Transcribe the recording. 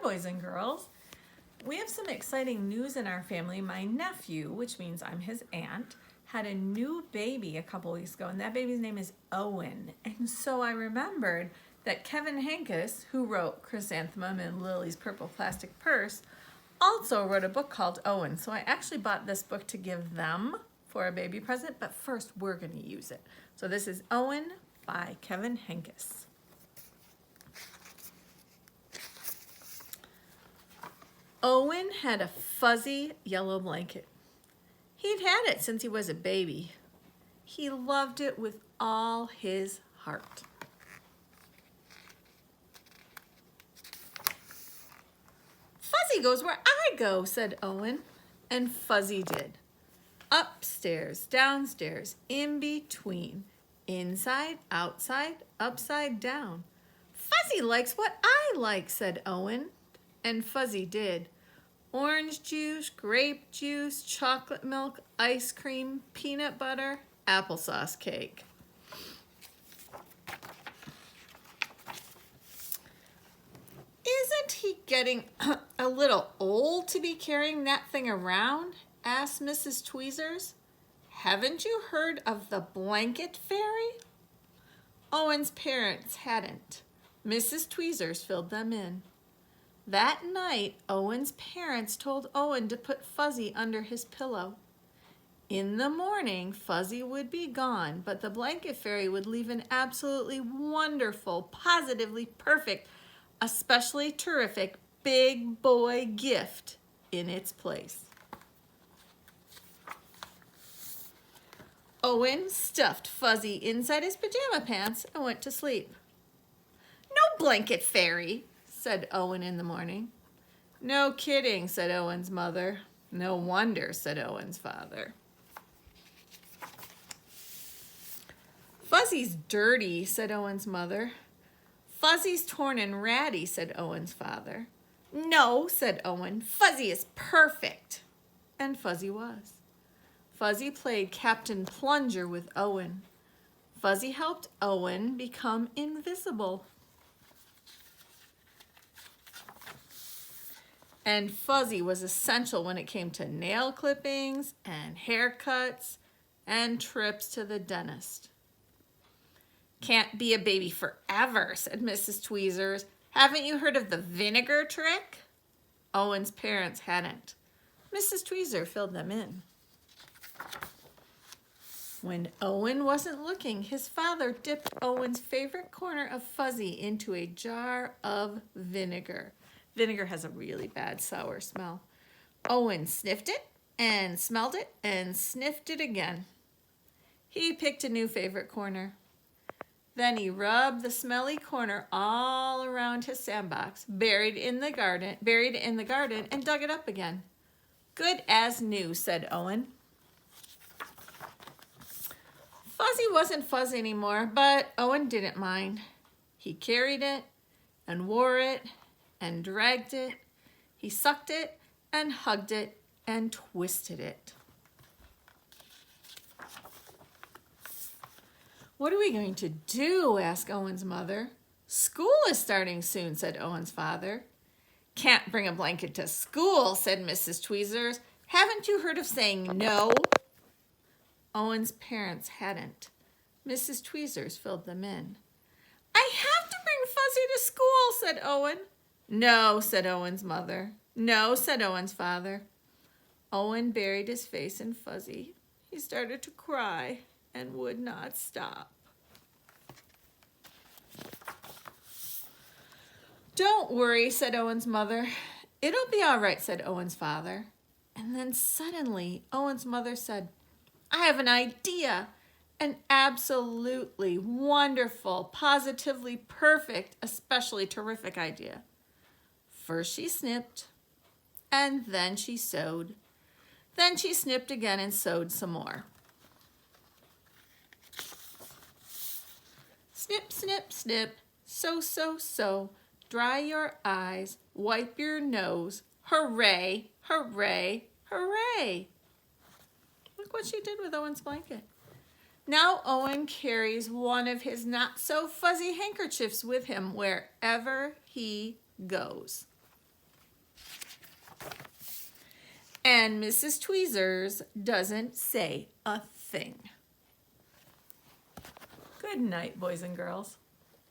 boys and girls. We have some exciting news in our family. My nephew, which means I'm his aunt, had a new baby a couple weeks ago, and that baby's name is Owen. And so I remembered that Kevin Henkes, who wrote Chrysanthemum and Lily's Purple Plastic Purse, also wrote a book called Owen. So I actually bought this book to give them for a baby present, but first we're going to use it. So this is Owen by Kevin Henkes. Owen had a fuzzy yellow blanket. He'd had it since he was a baby. He loved it with all his heart. Fuzzy goes where I go, said Owen, and Fuzzy did. Upstairs, downstairs, in between, inside, outside, upside down. Fuzzy likes what I like, said Owen, and Fuzzy did. Orange juice, grape juice, chocolate milk, ice cream, peanut butter, applesauce cake. Isn't he getting a little old to be carrying that thing around? Asked Mrs. Tweezers. Haven't you heard of the blanket fairy? Owen's parents hadn't. Mrs. Tweezers filled them in. That night, Owen's parents told Owen to put Fuzzy under his pillow. In the morning, Fuzzy would be gone, but the blanket fairy would leave an absolutely wonderful, positively perfect, especially terrific big boy gift in its place. Owen stuffed Fuzzy inside his pajama pants and went to sleep. No blanket fairy, said Owen in the morning. No kidding, said Owen's mother. No wonder, said Owen's father. Fuzzy's dirty, said Owen's mother. Fuzzy's torn and ratty, said Owen's father. No, said Owen, Fuzzy is perfect. And Fuzzy was. Fuzzy played Captain Plunger with Owen. Fuzzy helped Owen become invisible. And Fuzzy was essential when it came to nail clippings and haircuts and trips to the dentist. Can't be a baby forever, said Mrs. Tweezers. Haven't you heard of the vinegar trick? Owen's parents hadn't. Mrs. Tweezers filled them in. When Owen wasn't looking, his father dipped Owen's favorite corner of Fuzzy into a jar of vinegar. Vinegar has a really bad sour smell. Owen sniffed it and smelled it and sniffed it again. He picked a new favorite corner. Then he rubbed the smelly corner all around his sandbox, buried in the garden, and dug it up again. Good as new, said Owen. Fuzzy wasn't Fuzzy anymore, but Owen didn't mind. He carried it and wore it and dragged it. He sucked it and hugged it and twisted it. What are we going to do? Asked Owen's mother. School is starting soon, said Owen's father. Can't bring a blanket to school, said Mrs. Tweezers. Haven't you heard of saying no? Owen's parents hadn't. Mrs. Tweezers filled them in. I have to bring Fuzzy to school, said Owen. No, said Owen's mother. No, said Owen's father. Owen buried his face in Fuzzy. He started to cry and would not stop. Don't worry, said Owen's mother. It'll be all right, said Owen's father. And then suddenly, Owen's mother said, I have an idea. An absolutely wonderful, positively perfect, especially terrific idea. First she snipped, and then she sewed. Then she snipped again and sewed some more. Snip, snip, snip, sew, sew, sew. Dry your eyes, wipe your nose. Hooray, hooray, hooray. Look what she did with Owen's blanket. Now Owen carries one of his not-so-fuzzy handkerchiefs with him wherever he goes. And Mrs. Tweezers doesn't say a thing. Good night, boys and girls.